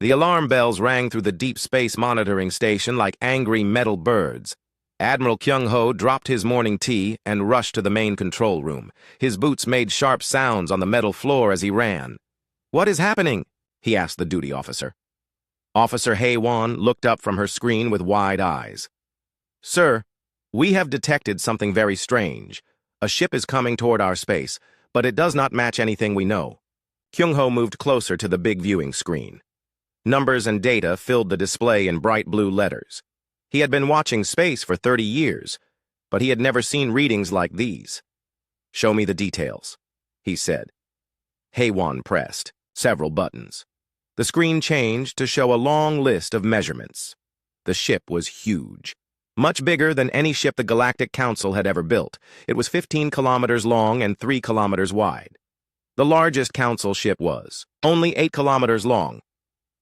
The alarm bells rang through the deep space monitoring station like angry metal birds. Admiral Kyung-ho dropped his morning tea and rushed to the main control room. His boots made sharp sounds on the metal floor as he ran. "What is happening?" he asked the duty officer. Officer Hae-won looked up from her screen with wide eyes. "Sir, we have detected something very strange. A ship is coming toward our space, but it does not match anything we know." Kyung-ho moved closer to the big viewing screen. Numbers and data filled the display in bright blue letters. He had been watching space for 30 years, but he had never seen readings like these. "Show me the details," he said. Hae-won pressed several buttons. The screen changed to show a long list of measurements. The ship was huge, much bigger than any ship the Galactic Council had ever built. It was 15 kilometers long and 3 kilometers wide. The largest Council ship was only 8 kilometers long.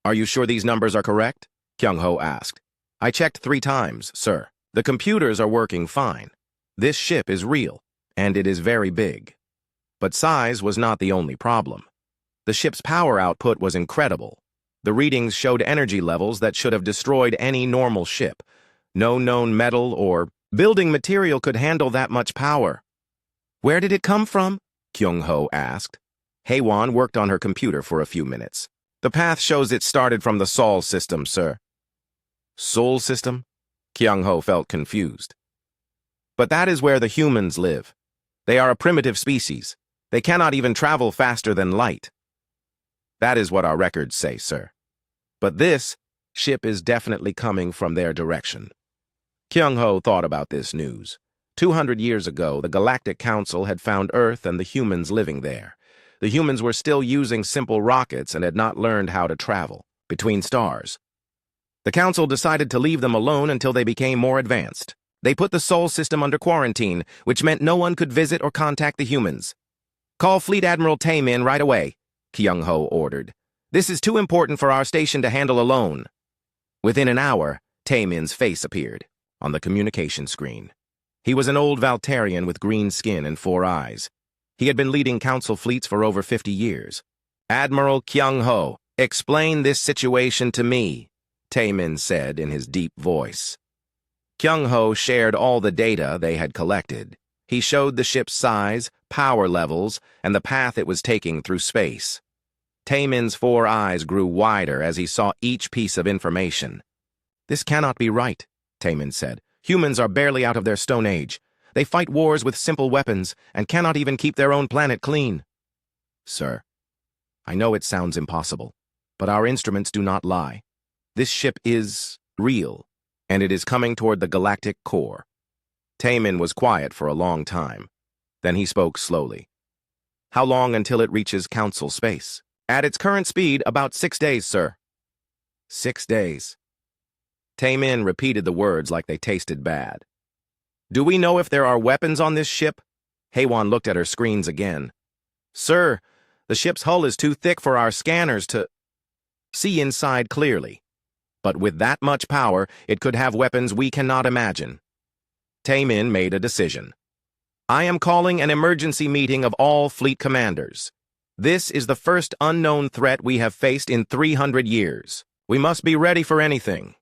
"Are you sure these numbers are correct?" Kyung-ho asked. "I checked 3 times, sir. The computers are working fine. This ship is real, and it is very big." But size was not the only problem. The ship's power output was incredible. The readings showed energy levels that should have destroyed any normal ship. No known metal or building material could handle that much power. "Where did it come from?" Kyung-ho asked. Hae-won worked on her computer for a few minutes. "The path shows it started from the Sol system, sir." "Sol system?" Kyung-ho felt confused. "But that is where the humans live. They are a primitive species. They cannot even travel faster than light." "That is what our records say, sir. But this ship is definitely coming from their direction." Kyung-ho thought about this news. 200 years ago, the Galactic Council had found Earth and the humans living there. The humans were still using simple rockets and had not learned how to travel between stars. The Council decided to leave them alone until they became more advanced. They put the Sol system under quarantine, which meant no one could visit or contact the humans. "Call Fleet Admiral Tae-min right away," Kyung-ho ordered. "This is too important for our station to handle alone." Within an hour, Tae-min's face appeared on the communication screen. He was an old Valtarian with green skin and 4 eyes. He had been leading Council fleets for over 50 years. "Admiral Kyung-ho, explain this situation to me," Tae-min said in his deep voice. Kyung-ho shared all the data they had collected. He showed the ship's size, power levels, and the path it was taking through space. Tae-min's 4 eyes grew wider as he saw each piece of information. "This cannot be right," Tae-min said. "Humans are barely out of their Stone Age. They fight wars with simple weapons and cannot even keep their own planet clean." "Sir, I know it sounds impossible, but our instruments do not lie. This ship is real, and it is coming toward the galactic core." Tae-min was quiet for a long time. Then he spoke slowly. "How long until it reaches Council space?" "At its current speed, about 6 days, sir." 6 days. Tae-min repeated the words like they tasted bad. "Do we know if there are weapons on this ship?" Hae-won looked at her screens again. "Sir, the ship's hull is too thick for our scanners to see inside clearly. But with that much power, it could have weapons we cannot imagine." Tae-min made a decision. "I am calling an emergency meeting of all fleet commanders. This is the first unknown threat we have faced in 300 years. We must be ready for anything."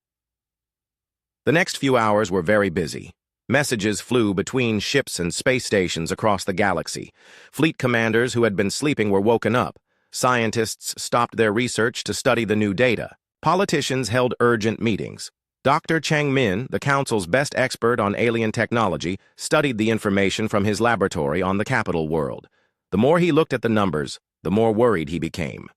The next few hours were very busy. Messages flew between ships and space stations across the galaxy. Fleet commanders who had been sleeping were woken up. Scientists stopped their research to study the new data. Politicians held urgent meetings. Dr. Chang Min, the Council's best expert on alien technology, studied the information from his laboratory on the capital world. The more he looked at the numbers, the more worried he became.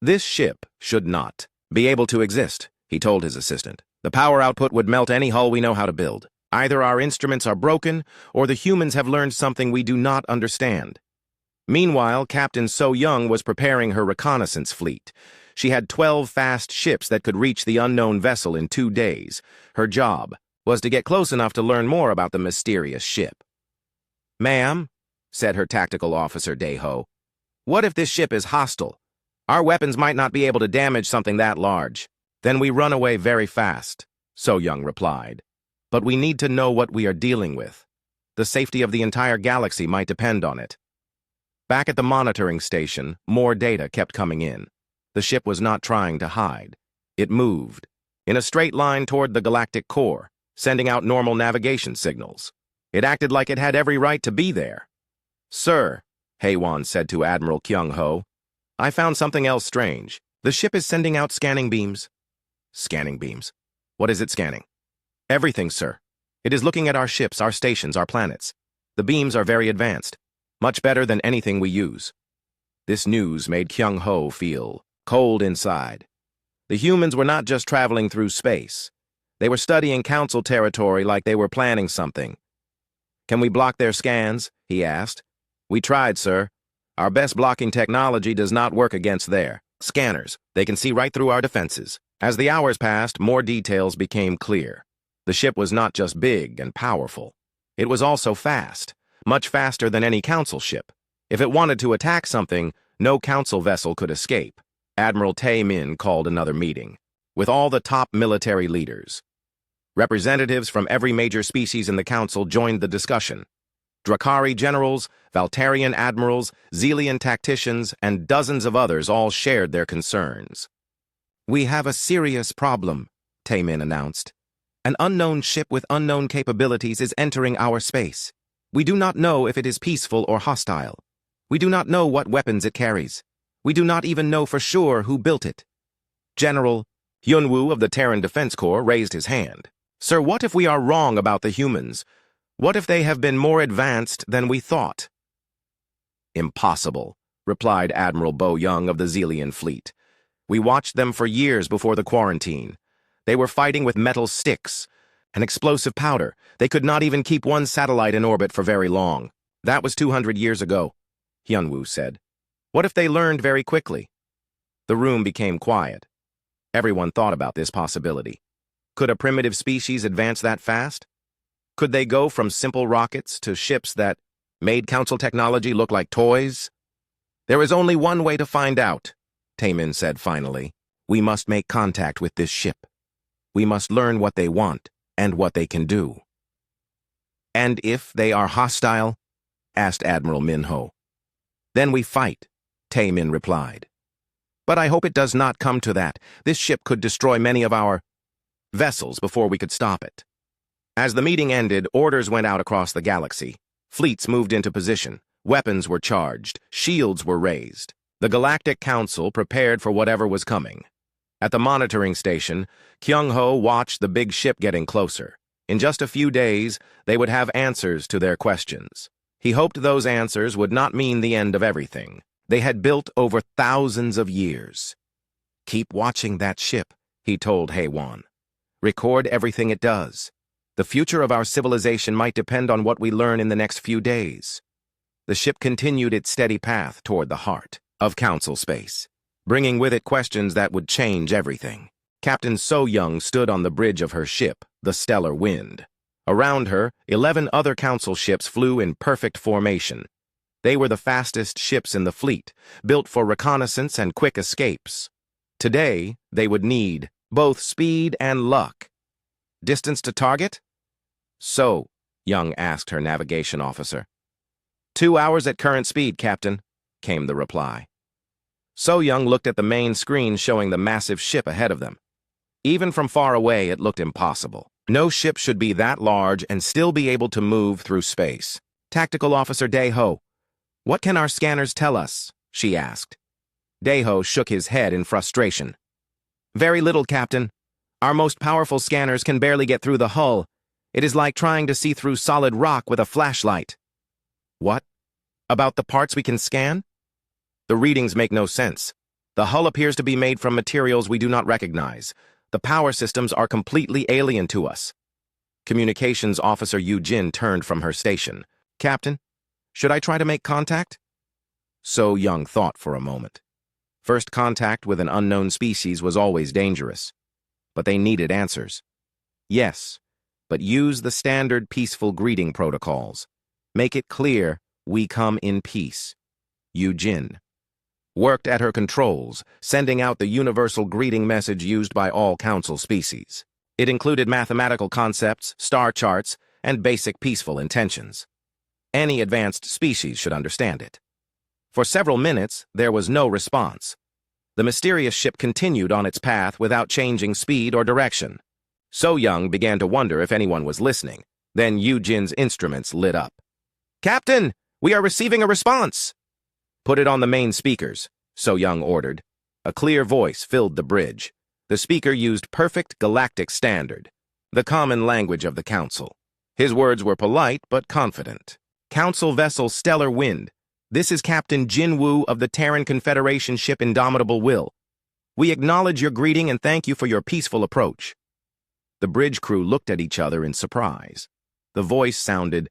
"This ship should not be able to exist," he told his assistant. "The power output would melt any hull we know how to build. Either our instruments are broken, or the humans have learned something we do not understand." Meanwhile, Captain So Young was preparing her reconnaissance fleet. She had 12 fast ships that could reach the unknown vessel in 2 days. Her job was to get close enough to learn more about the mysterious ship. "Ma'am," said her tactical officer Dae-ho, "what if this ship is hostile? Our weapons might not be able to damage something that large. Then we run away very fast," So Young replied. "But we need to know what we are dealing with. The safety of the entire galaxy might depend on it." Back at the monitoring station, more data kept coming in. The ship was not trying to hide. It moved, in a straight line toward the galactic core, sending out normal navigation signals. It acted like it had every right to be there. "Sir," Haewon said to Admiral Kyung-ho, "I found something else strange. The ship is sending out scanning beams." "Scanning beams? What is it scanning?" "Everything, sir. It is looking at our ships, our stations, our planets. The beams are very advanced, much better than anything we use." This news made Kyung-ho feel cold inside. The humans were not just traveling through space. They were studying Council territory like they were planning something. "Can we block their scans?" he asked. "We tried, sir. Our best blocking technology does not work against their scanners. They can see right through our defenses." As the hours passed, more details became clear. The ship was not just big and powerful. It was also fast, much faster than any Council ship. If it wanted to attack something, no Council vessel could escape. Admiral Tae-min called another meeting, with all the top military leaders. Representatives from every major species in the Council joined the discussion. Drakari generals, Valtarian admirals, Zelian tacticians, and dozens of others all shared their concerns. "We have a serious problem," Tae-min announced. "An unknown ship with unknown capabilities is entering our space. We do not know if it is peaceful or hostile. We do not know what weapons it carries. We do not even know for sure who built it." General Hyunwoo of the Terran Defense Corps raised his hand. "Sir, what if we are wrong about the humans? What if they have been more advanced than we thought?" "Impossible," replied Admiral Bo Young of the Zelian fleet. "We watched them for years before the quarantine. They were fighting with metal sticks and explosive powder. They could not even keep one satellite in orbit for very long. That was 200 years ago," Hyunwoo said. "What if they learned very quickly?" The room became quiet. Everyone thought about this possibility. Could a primitive species advance that fast? Could they go from simple rockets to ships that made Council technology look like toys? "There is only one way to find out," Tae-min said finally. "We must make contact with this ship. We must learn what they want and what they can do." "And if they are hostile?" asked Admiral Minho. "Then we fight," Tae-min replied. "But I hope it does not come to that. This ship could destroy many of our vessels before we could stop it." As the meeting ended, orders went out across the galaxy. Fleets moved into position. Weapons were charged. Shields were raised. The Galactic Council prepared for whatever was coming. At the monitoring station, Kyung-ho watched the big ship getting closer. In just a few days, they would have answers to their questions. He hoped those answers would not mean the end of everything they had built over thousands of years. "Keep watching that ship," he told Haewon. "Record everything it does. The future of our civilization might depend on what we learn in the next few days." The ship continued its steady path toward the heart of Council space, bringing with it questions that would change everything. Captain So-young stood on the bridge of her ship, the Stellar Wind. Around her, 11 other Council ships flew in perfect formation. They were the fastest ships in the fleet, built for reconnaissance and quick escapes. Today, they would need both speed and luck. "Distance to target?" So-young asked her navigation officer. 2 hours at current speed, Captain," came the reply. So-young looked at the main screen showing the massive ship ahead of them. Even from far away, it looked impossible. No ship should be that large and still be able to move through space. "Tactical Officer Dae-ho, what can our scanners tell us?" she asked. Dae-ho shook his head in frustration. "Very little, Captain. Our most powerful scanners can barely get through the hull. It is like trying to see through solid rock with a flashlight." "What? About the parts we can scan?" "The readings make no sense. The hull appears to be made from materials we do not recognize. The power systems are completely alien to us." Communications Officer Yu-jin turned from her station. "Captain, should I try to make contact?" So-young thought for a moment. First contact with an unknown species was always dangerous. But they needed answers. "Yes, but use the standard peaceful greeting protocols. Make it clear, we come in peace." Yu-jin worked at her controls, sending out the universal greeting message used by all Council species. It included mathematical concepts, star charts, and basic peaceful intentions. Any advanced species should understand it. For several minutes, there was no response. The mysterious ship continued on its path without changing speed or direction. So Young began to wonder if anyone was listening. Then Yujin's instruments lit up. "Captain, we are receiving a response!" "Put it on the main speakers," So Young ordered. A clear voice filled the bridge. The speaker used perfect galactic standard, the common language of the Council. His words were polite but confident. "Council vessel Stellar Wind. This is Captain Jin Woo of the Terran Confederation ship Indomitable Will. We acknowledge your greeting and thank you for your peaceful approach." The bridge crew looked at each other in surprise. The voice sounded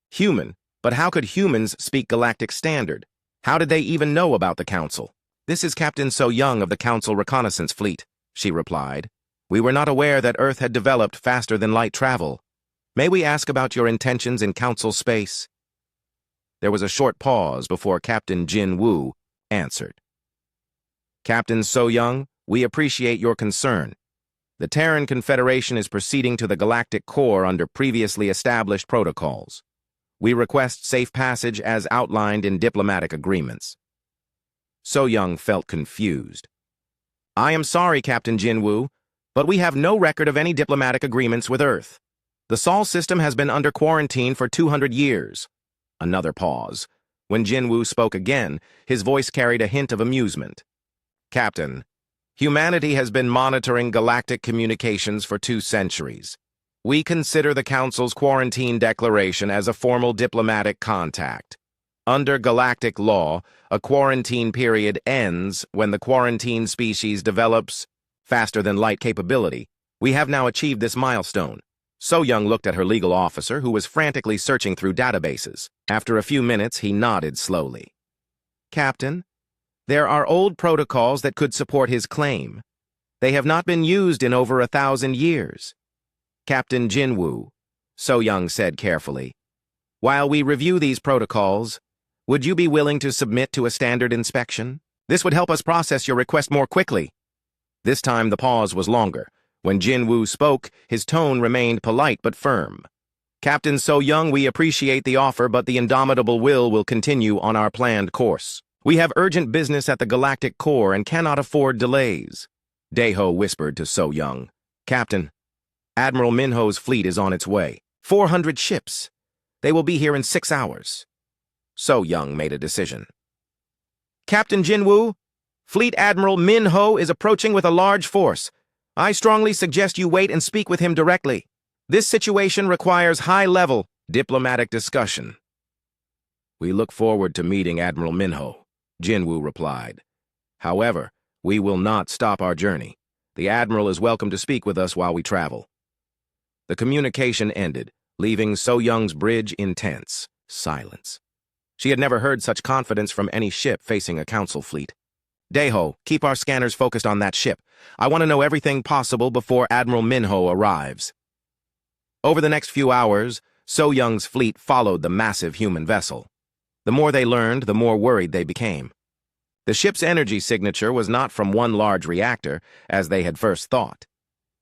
human, but how could humans speak galactic standard? How did they even know about the Council? "This is Captain So Young of the Council Reconnaissance Fleet," she replied. "We were not aware that Earth had developed faster than light travel. May we ask about your intentions in Council space?" There was a short pause before Captain Jin Woo answered. "Captain So Young, we appreciate your concern. The Terran Confederation is proceeding to the galactic core under previously established protocols. We request safe passage as outlined in diplomatic agreements." So Young felt confused. "I am sorry, Captain Jin Woo, but we have no record of any diplomatic agreements with Earth. The Sol system has been under quarantine for 200 years. Another pause. When Jin Woo spoke again, his voice carried a hint of amusement. "Captain, humanity has been monitoring galactic communications for 2 centuries. We consider the Council's quarantine declaration as a formal diplomatic contact. Under galactic law, a quarantine period ends when the quarantine species develops faster-than-light capability. We have now achieved this milestone." So Young looked at her legal officer, who was frantically searching through databases. After a few minutes, he nodded slowly. "Captain, there are old protocols that could support his claim. They have not been used in over 1,000 years. Captain Jin Woo," So Young said carefully, "while we review these protocols, would you be willing to submit to a standard inspection? This would help us process your request more quickly." This time the pause was longer. When Jin Woo spoke, his tone remained polite but firm. "Captain So Young, we appreciate the offer, but the Indomitable Will continue on our planned course. We have urgent business at the galactic core and cannot afford delays." Daeho whispered to So Young. "Captain, Admiral Minho's fleet is on its way. 400 ships. They will be here in 6 hours." So Young made a decision. "Captain Jin Woo, Fleet Admiral Minho is approaching with a large force. I strongly suggest you wait and speak with him directly. This situation requires high-level diplomatic discussion." "We look forward to meeting Admiral Minho," Jin Woo replied. "However, we will not stop our journey. The Admiral is welcome to speak with us while we travel." The communication ended, leaving So Young's bridge in tense silence. She had never heard such confidence from any ship facing a Council fleet. "Daeho, keep our scanners focused on that ship. I want to know everything possible before Admiral Minho arrives." Over the next few hours, So Young's fleet followed the massive human vessel. The more they learned, the more worried they became. The ship's energy signature was not from one large reactor, as they had first thought.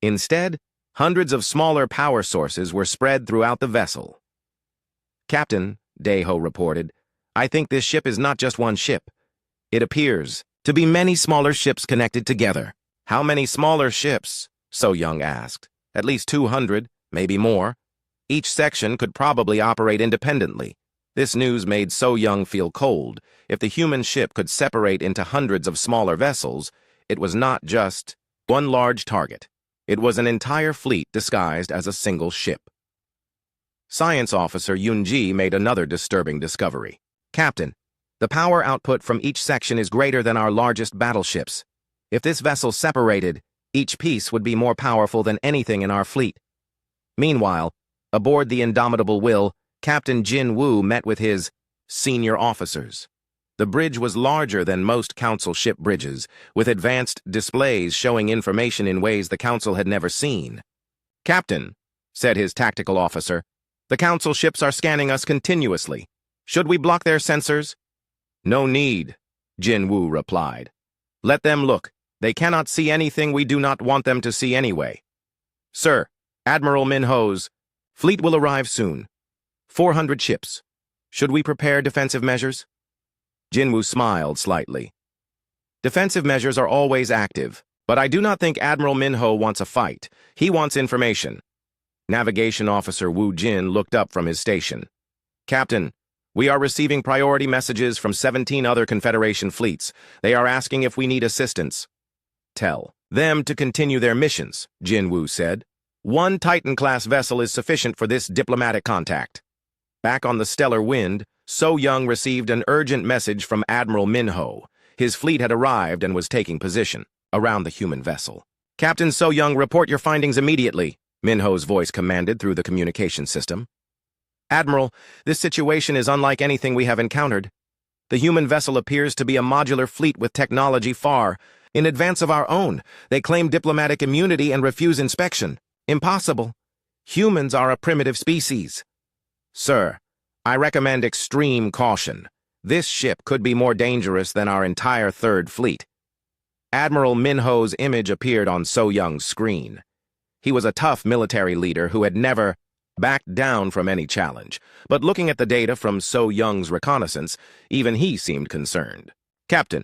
Instead, hundreds of smaller power sources were spread throughout the vessel. "Captain," Daeho reported, "I think this ship is not just one ship. It appears to be many smaller ships connected together." "How many smaller ships?" So Young asked. "At least 200, maybe more. Each section could probably operate independently." This news made So Young feel cold. If the human ship could separate into hundreds of smaller vessels, it was not just one large target. It was an entire fleet disguised as a single ship. Science Officer Yunji made another disturbing discovery. "Captain, the power output from each section is greater than our largest battleships. If this vessel separated, each piece would be more powerful than anything in our fleet." Meanwhile, aboard the Indomitable Will, Captain Jin Woo met with his senior officers. The bridge was larger than most Council ship bridges, with advanced displays showing information in ways the Council had never seen. "Captain," said his tactical officer, "the Council ships are scanning us continuously. Should we block their sensors?" "No need," Jin Woo replied. "Let them look. They cannot see anything we do not want them to see anyway." "Sir, Admiral Minho's fleet will arrive soon. 400 ships. Should we prepare defensive measures?" Jin Woo smiled slightly. Defensive measures are always active, but I do not think Admiral Minho wants a fight. He wants information. Navigation Officer Wu Jin looked up from his station. Captain, we are receiving priority messages from 17 other Confederation fleets. They are asking if we need assistance. Tell them to continue their missions, Jin Wu said. One Titan-class vessel is sufficient for this diplomatic contact. Back on the stellar wind, So Young received an urgent message from Admiral Minho. His fleet had arrived and was taking position around the human vessel. Captain So Young, report your findings immediately, Minho's voice commanded through the communication system. Admiral, this situation is unlike anything we have encountered. The human vessel appears to be a modular fleet with technology far in advance of our own. They claim diplomatic immunity and refuse inspection. Impossible. Humans are a primitive species. Sir, I recommend extreme caution. This ship could be more dangerous than our entire Third Fleet. Admiral Minho's image appeared on So Young's screen. He was a tough military leader who had never backed down from any challenge, but looking at the data from So Young's reconnaissance, even he seemed concerned. Captain,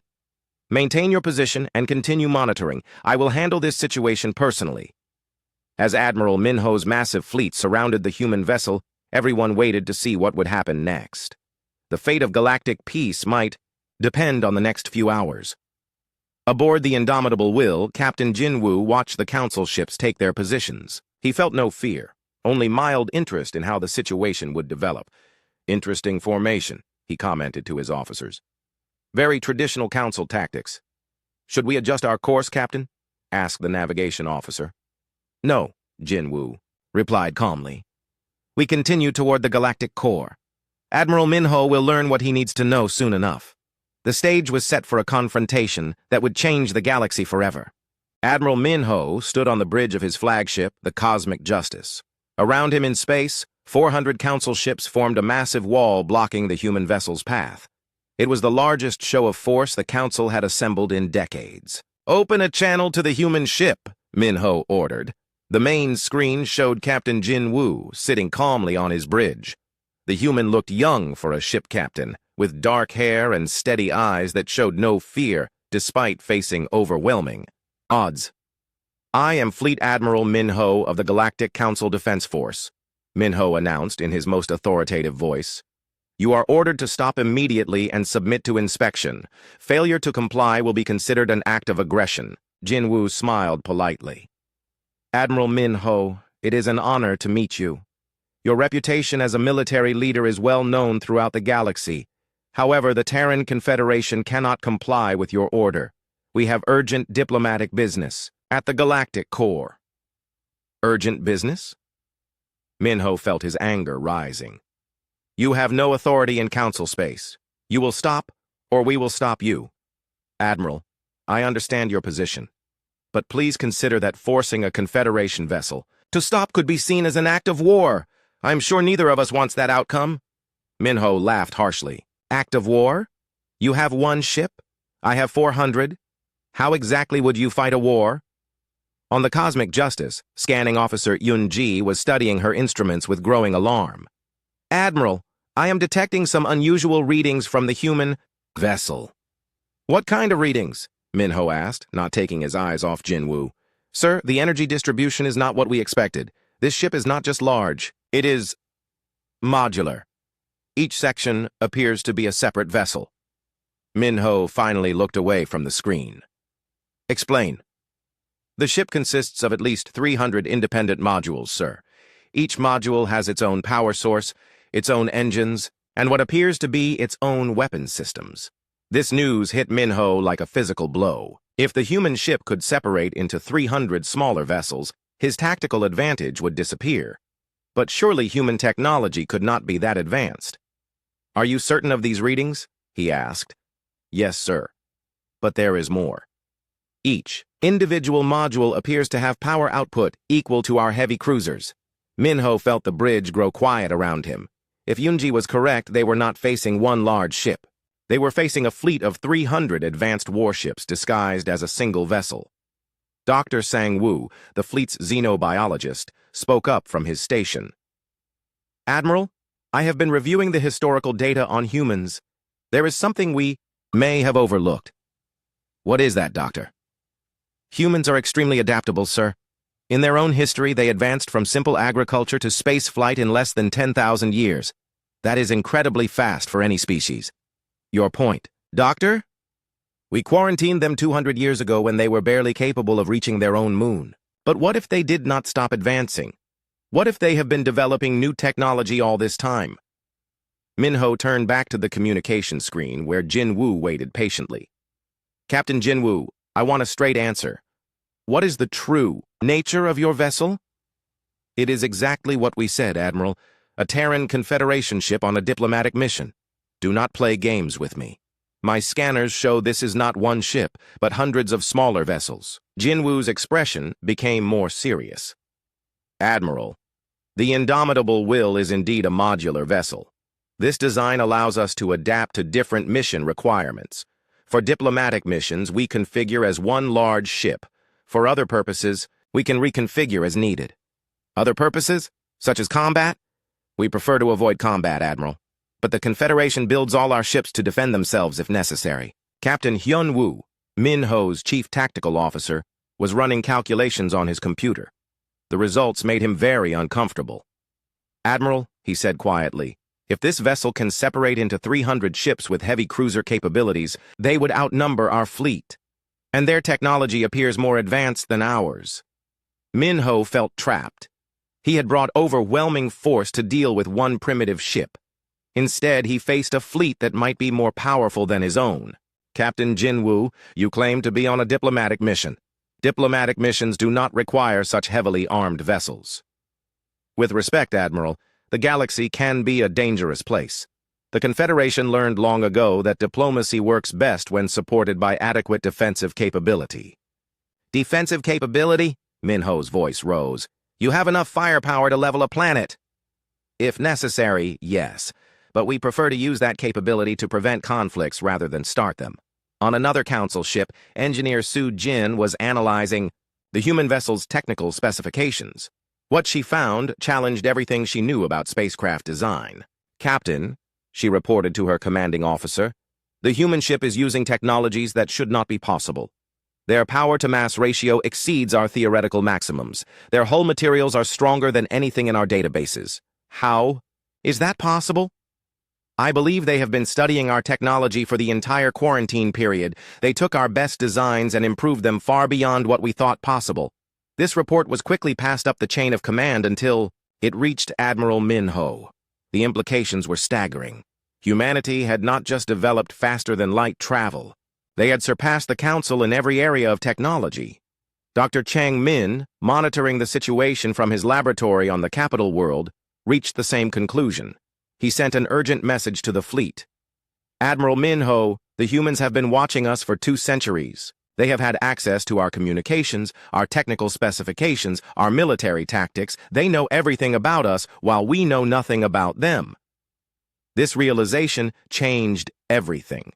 maintain your position and continue monitoring. I will handle this situation personally. As Admiral Minho's massive fleet surrounded the human vessel, everyone waited to see what would happen next. The fate of galactic peace might depend on the next few hours. Aboard the Indomitable Will, Captain Jin Wu watched the council ships take their positions. He felt no fear, only mild interest in how the situation would develop. Interesting formation, he commented to his officers. Very traditional council tactics. Should we adjust our course, Captain? Asked the navigation officer. No, Jin Wu replied calmly. We continue toward the galactic core. Admiral Minho will learn what he needs to know soon enough. The stage was set for a confrontation that would change the galaxy forever. Admiral Minho stood on the bridge of his flagship, the Cosmic Justice. Around him in space, 400 council ships formed a massive wall blocking the human vessel's path. It was the largest show of force the council had assembled in decades. Open a channel to the human ship, Minho ordered. The main screen showed Captain Jin Wu sitting calmly on his bridge. The human looked young for a ship captain, with dark hair and steady eyes that showed no fear despite facing overwhelming odds. I am Fleet Admiral Minho of the Galactic Council Defense Force, Minho announced in his most authoritative voice. You are ordered to stop immediately and submit to inspection. Failure to comply will be considered an act of aggression. Jin Wu smiled politely. Admiral Minho, it is an honor to meet you. Your reputation as a military leader is well known throughout the galaxy. However, the Terran Confederation cannot comply with your order. We have urgent diplomatic business at the galactic core. Urgent business? Minho felt his anger rising. You have no authority in council space. You will stop, or we will stop you. Admiral, I understand your position, but please consider that forcing a Confederation vessel to stop could be seen as an act of war. I'm sure neither of us wants that outcome. Minho laughed harshly. Act of war? You have one ship? I have 400. How exactly would you fight a war? On the Cosmic Justice, Scanning Officer Yun-ji was studying her instruments with growing alarm. Admiral, I am detecting some unusual readings from the human vessel. What kind of readings? Minho asked, not taking his eyes off Jin Wu. Sir, the energy distribution is not what we expected. This ship is not just large, it is modular. Each section appears to be a separate vessel. Minho finally looked away from the screen. Explain. The ship consists of at least 300 independent modules, sir. Each module has its own power source, its own engines, and what appears to be its own weapon systems. This news hit Minho like a physical blow. If the human ship could separate into 300 smaller vessels, his tactical advantage would disappear. But surely human technology could not be that advanced. Are you certain of these readings? He asked. Yes, sir. But there is more. Each individual module appears to have power output equal to our heavy cruisers. Minho felt the bridge grow quiet around him. If Yunji was correct, they were not facing one large ship. They were facing a fleet of 300 advanced warships disguised as a single vessel. Dr. Sang-woo, the fleet's xenobiologist, spoke up from his station. Admiral, I have been reviewing the historical data on humans. There is something we may have overlooked. What is that, Doctor? Humans are extremely adaptable, sir. In their own history, they advanced from simple agriculture to space flight in less than 10,000 years. That is incredibly fast for any species. Your point. Doctor? We quarantined them 200 years ago when they were barely capable of reaching their own moon. But what if they did not stop advancing? What if they have been developing new technology all this time? Minho turned back to the communication screen where Jin Woo waited patiently. Captain Jin Woo, I want a straight answer. What is the true nature of your vessel? It is exactly what we said, Admiral. A Terran Confederation ship on a diplomatic mission. Do not play games with me. My scanners show this is not one ship, but hundreds of smaller vessels. Jin Woo's expression became more serious. Admiral, the Indomitable Will is indeed a modular vessel. This design allows us to adapt to different mission requirements. For diplomatic missions, we configure as one large ship. For other purposes, we can reconfigure as needed. Other purposes, such as combat? We prefer to avoid combat, Admiral. But the Confederation builds all our ships to defend themselves if necessary. Captain Hyun Woo, Minho's chief tactical officer, was running calculations on his computer. The results made him very uncomfortable. Admiral, he said quietly, if this vessel can separate into 300 ships with heavy cruiser capabilities, they would outnumber our fleet. And their technology appears more advanced than ours. Minho felt trapped. He had brought overwhelming force to deal with one primitive ship. Instead, he faced a fleet that might be more powerful than his own. Captain Jin Woo, you claim to be on a diplomatic mission. Diplomatic missions do not require such heavily armed vessels. With respect, Admiral, the galaxy can be a dangerous place. The Confederation learned long ago that diplomacy works best when supported by adequate defensive capability. Defensive capability? Minho's voice rose. You have enough firepower to level a planet. If necessary, yes, but we prefer to use that capability to prevent conflicts rather than start them. On another Council ship, Engineer Su Jin was analyzing the human vessel's technical specifications. What she found challenged everything she knew about spacecraft design. Captain, she reported to her commanding officer, the human ship is using technologies that should not be possible. Their power-to-mass ratio exceeds our theoretical maximums. Their hull materials are stronger than anything in our databases. How is that possible? I believe they have been studying our technology for the entire quarantine period. They took our best designs and improved them far beyond what we thought possible. This report was quickly passed up the chain of command until it reached Admiral Minho. The implications were staggering. Humanity had not just developed faster-than-light travel. They had surpassed the Council in every area of technology. Dr. Chang Min, monitoring the situation from his laboratory on the capital world, reached the same conclusion. He sent an urgent message to the fleet. Admiral Minho, the humans have been watching us for 2 centuries. They have had access to our communications, our technical specifications, our military tactics. They know everything about us while we know nothing about them. This realization changed everything.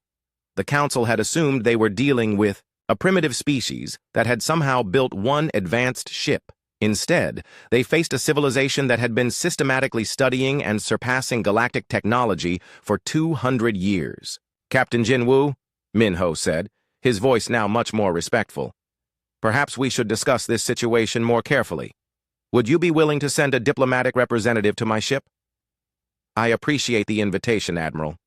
The Council had assumed they were dealing with a primitive species that had somehow built one advanced ship. Instead, they faced a civilization that had been systematically studying and surpassing galactic technology for 200 years. Captain Jin Woo, Minho said, his voice now much more respectful. Perhaps we should discuss this situation more carefully. Would you be willing to send a diplomatic representative to my ship? I appreciate the invitation, Admiral.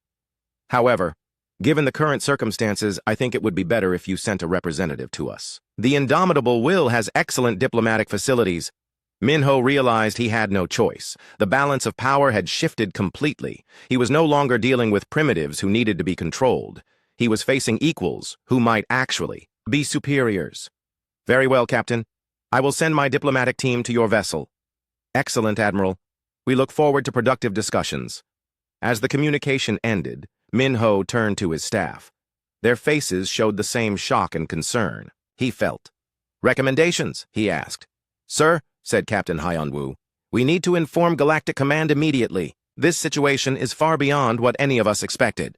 However, given the current circumstances, I think it would be better if you sent a representative to us. The Indomitable Will has excellent diplomatic facilities. Minho realized he had no choice. The balance of power had shifted completely. He was no longer dealing with primitives who needed to be controlled. He was facing equals who might actually be superiors. Very well, Captain. I will send my diplomatic team to your vessel. Excellent, Admiral. We look forward to productive discussions. As the communication ended, Minho turned to his staff. Their faces showed the same shock and concern. He felt. Recommendations? He asked. Sir, said Captain Hyun-woo, we need to inform Galactic Command immediately. This situation is far beyond what any of us expected.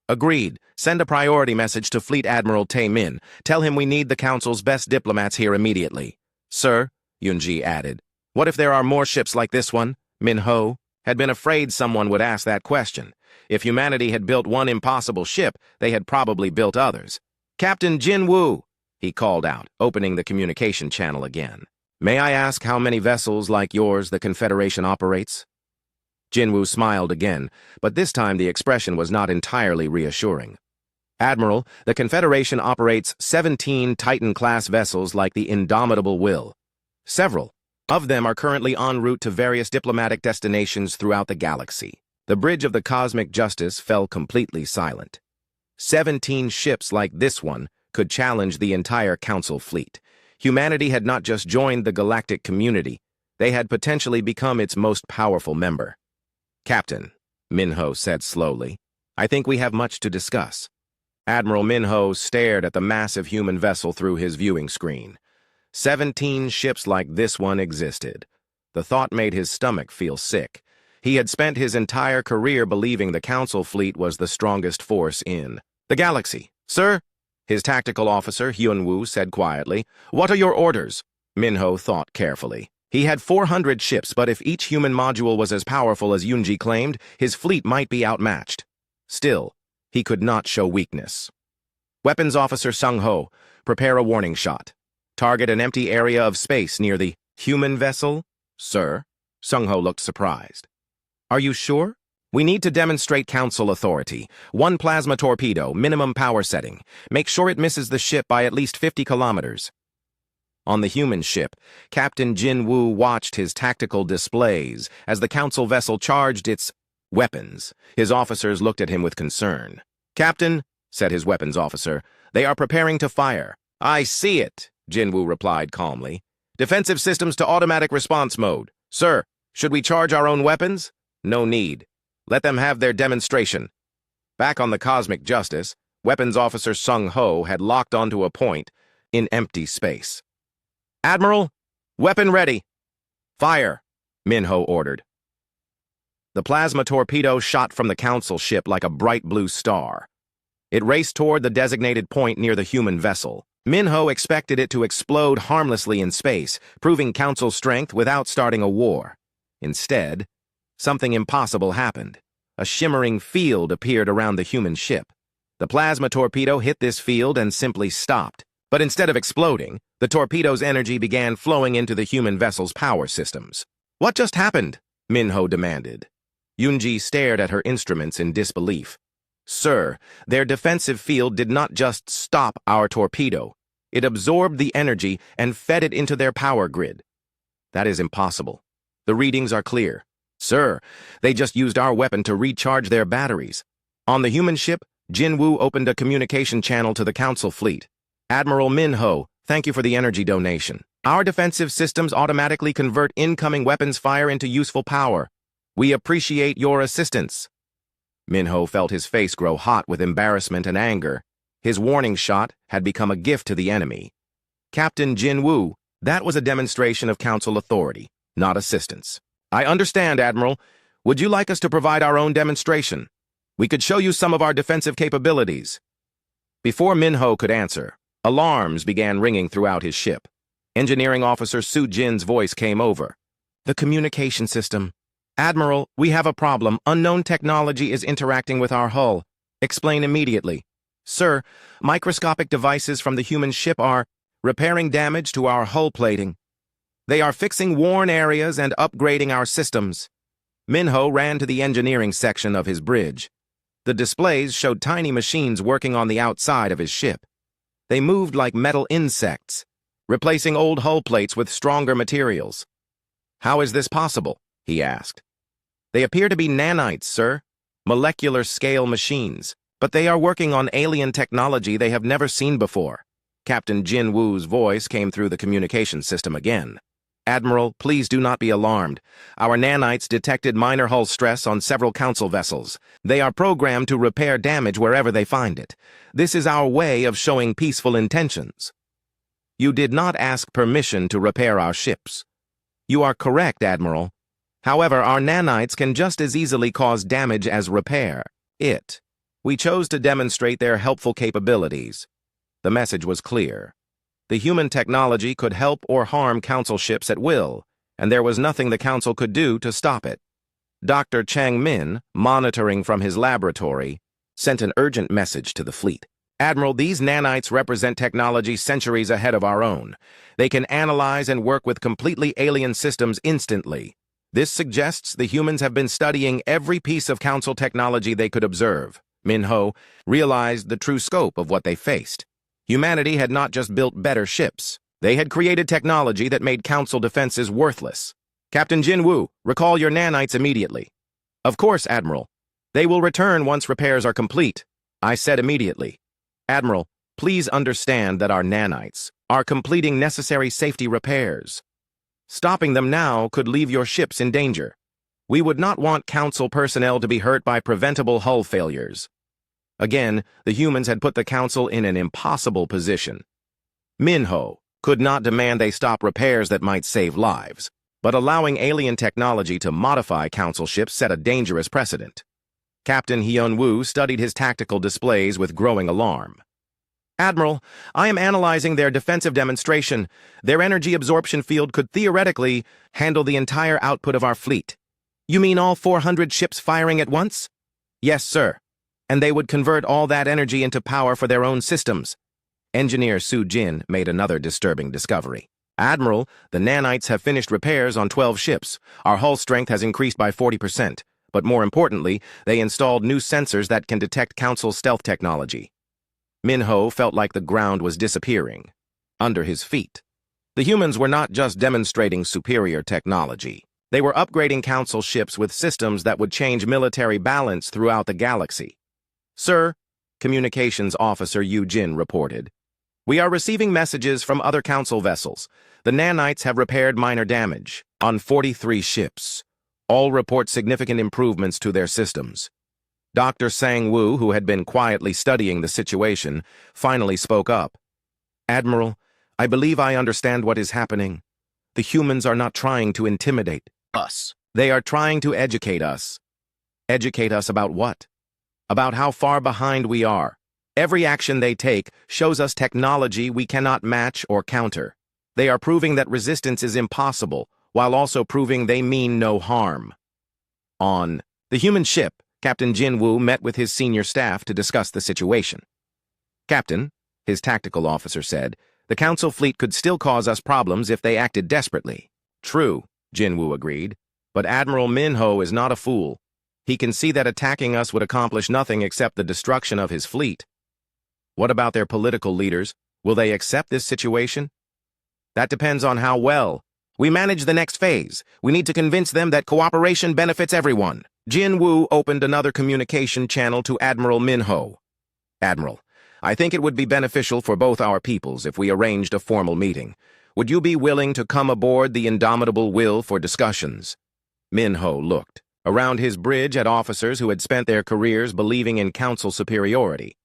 Agreed. Send a priority message to Fleet Admiral Tae-min. Tell him we need the Council's best diplomats here immediately. Sir, Yunji added. What if there are more ships like this one? Minho had been afraid someone would ask that question. If humanity had built one impossible ship, they had probably built others. Captain Jinwoo, he called out, opening the communication channel again. May I ask how many vessels like yours the Confederation operates? Jinwoo smiled again, but this time the expression was not entirely reassuring. Admiral, the Confederation operates 17 Titan-class vessels like the Indomitable Will. Several of them are currently en route to various diplomatic destinations throughout the galaxy. The bridge of the Cosmic Justice fell completely silent. 17 ships like this one could challenge the entire Council fleet. Humanity had not just joined the galactic community, they had potentially become its most powerful member. Captain, Minho said slowly, I think we have much to discuss. Admiral Minho stared at the massive human vessel through his viewing screen. 17 ships like this one existed. The thought made his stomach feel sick. He had spent his entire career believing the Council fleet was the strongest force in the galaxy. Sir, his tactical officer, Hyunwoo, said quietly. What are your orders? Minho thought carefully. He had 400 ships, but if each human module was as powerful as Yoonji claimed, his fleet might be outmatched. Still, he could not show weakness. Weapons Officer Sung-ho, prepare a warning shot. Target an empty area of space near the human vessel? Sir? Sung-ho looked surprised. Are you sure? We need to demonstrate Council authority. 1 plasma torpedo, minimum power setting. Make sure it misses the ship by at least 50 kilometers. On the human ship, Captain Jinwoo watched his tactical displays as the Council vessel charged its weapons. His officers looked at him with concern. Captain, said his weapons officer, they are preparing to fire. I see it, Jinwoo replied calmly. Defensive systems to automatic response mode. Sir, should we charge our own weapons? No need. Let them have their demonstration. Back on the Cosmic Justice, Weapons Officer Sung-ho had locked onto a point in empty space. Admiral, weapon ready. Fire, Minho ordered. The plasma torpedo shot from the Council ship like a bright blue star. It raced toward the designated point near the human vessel. Minho expected it to explode harmlessly in space, proving Council strength without starting a war. Instead, something impossible happened. A shimmering field appeared around the human ship. The plasma torpedo hit this field and simply stopped. But instead of exploding, the torpedo's energy began flowing into the human vessel's power systems. What just happened? Minho demanded. Yoonji stared at her instruments in disbelief. Sir, their defensive field did not just stop our torpedo. It absorbed the energy and fed it into their power grid. That is impossible. The readings are clear. Sir, they just used our weapon to recharge their batteries. On the human ship, Jinwoo opened a communication channel to the Council fleet. Admiral Minho, thank you for the energy donation. Our defensive systems automatically convert incoming weapons fire into useful power. We appreciate your assistance. Minho felt his face grow hot with embarrassment and anger. His warning shot had become a gift to the enemy. Captain Jinwoo, that was a demonstration of Council authority, not assistance. I understand, Admiral. Would you like us to provide our own demonstration? We could show you some of our defensive capabilities. Before Minho could answer, alarms began ringing throughout his ship. Engineering Officer Su Jin's voice came over. The communication system. Admiral, we have a problem. Unknown technology is interacting with our hull. Explain immediately. Sir, microscopic devices from the human ship are repairing damage to our hull plating. They are fixing worn areas and upgrading our systems. Minho ran to the engineering section of his bridge. The displays showed tiny machines working on the outside of his ship. They moved like metal insects, replacing old hull plates with stronger materials. How is this possible? He asked. They appear to be nanites, sir, molecular-scale machines, but they are working on alien technology they have never seen before. Captain Jinwoo's voice came through the communication system again. Admiral, please do not be alarmed. Our nanites detected minor hull stress on several Council vessels. They are programmed to repair damage wherever they find it. This is our way of showing peaceful intentions. You did not ask permission to repair our ships. You are correct, Admiral. However, our nanites can just as easily cause damage as repair it. We chose to demonstrate their helpful capabilities. The message was clear. The human technology could help or harm Council ships at will, and there was nothing the Council could do to stop it. Dr. Chang Min, monitoring from his laboratory, sent an urgent message to the fleet. Admiral, these nanites represent technology centuries ahead of our own. They can analyze and work with completely alien systems instantly. This suggests the humans have been studying every piece of Council technology they could observe. Minho realized the true scope of what they faced. Humanity had not just built better ships. They had created technology that made Council defenses worthless. Captain Jinwoo, recall your nanites immediately. Of course, Admiral. They will return once repairs are complete. I said immediately. Admiral, please understand that our nanites are completing necessary safety repairs. Stopping them now could leave your ships in danger. We would not want Council personnel to be hurt by preventable hull failures. Again, the humans had put the Council in an impossible position. Minho could not demand they stop repairs that might save lives, but allowing alien technology to modify Council ships set a dangerous precedent. Captain Hyun-woo studied his tactical displays with growing alarm. Admiral, I am analyzing their defensive demonstration. Their energy absorption field could theoretically handle the entire output of our fleet. You mean all 400 ships firing at once? Yes, sir. And they would convert all that energy into power for their own systems. Engineer Su Jin made another disturbing discovery. Admiral, the nanites have finished repairs on 12 ships. Our hull strength has increased by 40%. But more importantly, they installed new sensors that can detect Council stealth technology. Minho felt like the ground was disappearing under his feet. The humans were not just demonstrating superior technology. They were upgrading Council ships with systems that would change military balance throughout the galaxy. Sir, Communications Officer Yu Jin reported, we are receiving messages from other Council vessels. The nanites have repaired minor damage on 43 ships. All report significant improvements to their systems. Dr. Sang-woo, who had been quietly studying the situation, finally spoke up. Admiral, I believe I understand what is happening. The humans are not trying to intimidate us. They are trying to educate us. Educate us about what? About how far behind we are. Every action they take shows us technology we cannot match or counter. They are proving that resistance is impossible, while also proving they mean no harm. On the human ship, Captain Jinwoo met with his senior staff to discuss the situation. Captain, his tactical officer said, the Council fleet could still cause us problems if they acted desperately. True, Jinwoo agreed, but Admiral Minho is not a fool. He can see that attacking us would accomplish nothing except the destruction of his fleet. What about their political leaders? Will they accept this situation? That depends on how well we manage the next phase. We need to convince them that cooperation benefits everyone. Jinwoo opened another communication channel to Admiral Minho. Admiral, I think it would be beneficial for both our peoples if we arranged a formal meeting. Would you be willing to come aboard the Indomitable Will for discussions? Minho looked around his bridge at officers who had spent their careers believing in Council superiority.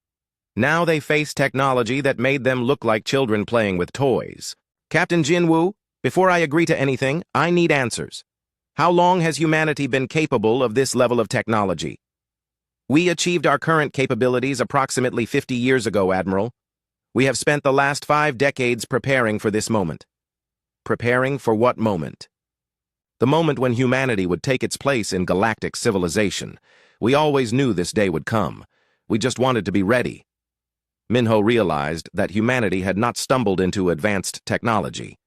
Now they faced technology that made them look like children playing with toys. Captain Jinwoo, before I agree to anything, I need answers. How long has humanity been capable of this level of technology? We achieved our current capabilities approximately 50 years ago, Admiral. We have spent the last 5 decades preparing for this moment. Preparing for what moment? The moment when humanity would take its place in galactic civilization. We always knew this day would come. We just wanted to be ready. Minho realized that humanity had not stumbled into advanced technology.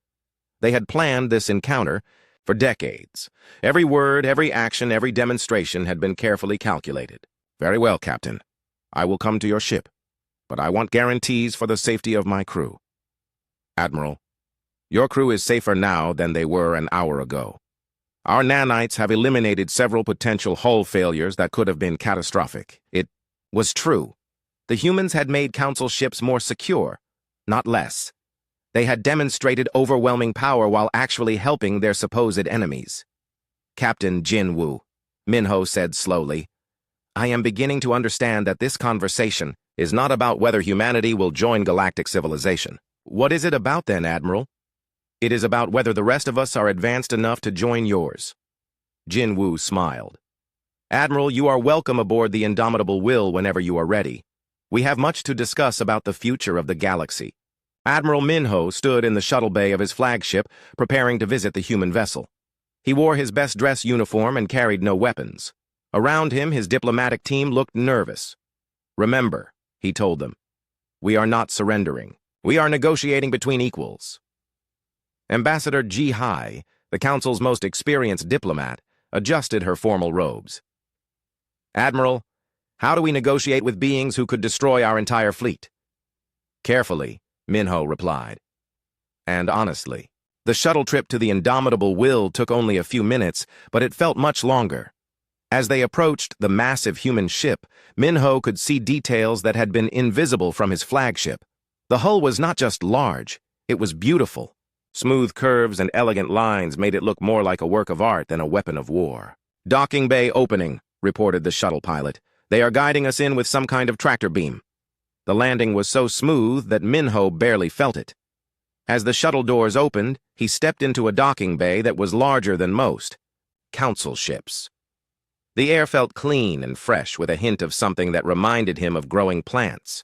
They had planned this encounter for decades. Every word, every action, every demonstration had been carefully calculated. Very well, Captain. I will come to your ship, but I want guarantees for the safety of my crew. Admiral, your crew is safer now than they were an hour ago. Our nanites have eliminated several potential hull failures that could have been catastrophic. It was true. The humans had made Council ships more secure, not less. They had demonstrated overwhelming power while actually helping their supposed enemies. Captain Jinwoo, Minho said slowly, I am beginning to understand that this conversation is not about whether humanity will join galactic civilization. What is it about then, Admiral? It is about whether the rest of us are advanced enough to join yours. Jinwoo smiled. Admiral, you are welcome aboard the Indomitable Will whenever you are ready. We have much to discuss about the future of the galaxy. Admiral Minho stood in the shuttle bay of his flagship, preparing to visit the human vessel. He wore his best-dressed uniform and carried no weapons. Around him, his diplomatic team looked nervous. Remember, he told them, We are not surrendering. We are negotiating between equals. Ambassador Ji Hai, the Council's most experienced diplomat, adjusted her formal robes. Admiral, how do we negotiate with beings who could destroy our entire fleet? Carefully, Minho replied. And honestly. The shuttle trip to the Indomitable Will took only a few minutes, but it felt much longer. As they approached the massive human ship, Minho could see details that had been invisible from his flagship. The hull was not just large, it was beautiful. Smooth curves and elegant lines made it look more like a work of art than a weapon of war. Docking bay opening, reported the shuttle pilot. They are guiding us in with some kind of tractor beam. The landing was so smooth that Minho barely felt it. As the shuttle doors opened, he stepped into a docking bay that was larger than most. Council ships. The air felt clean and fresh with a hint of something that reminded him of growing plants.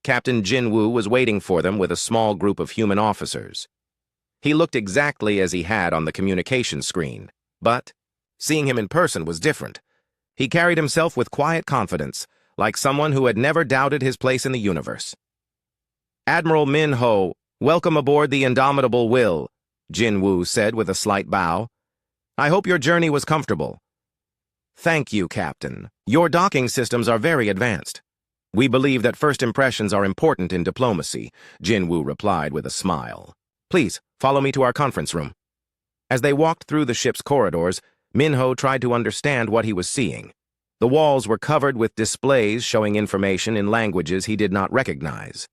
Captain Jinwoo was waiting for them with a small group of human officers. He looked exactly as he had on the communication screen, but seeing him in person was different. He carried himself with quiet confidence, like someone who had never doubted his place in the universe. Admiral Minho, welcome aboard the Indomitable Will, Jinwoo said with a slight bow. I hope your journey was comfortable. Thank you, Captain. Your docking systems are very advanced. We believe that first impressions are important in diplomacy, Jinwoo replied with a smile. Please, follow me to our conference room. As they walked through the ship's corridors, Minho tried to understand what he was seeing. The walls were covered with displays showing information in languages he did not recognize.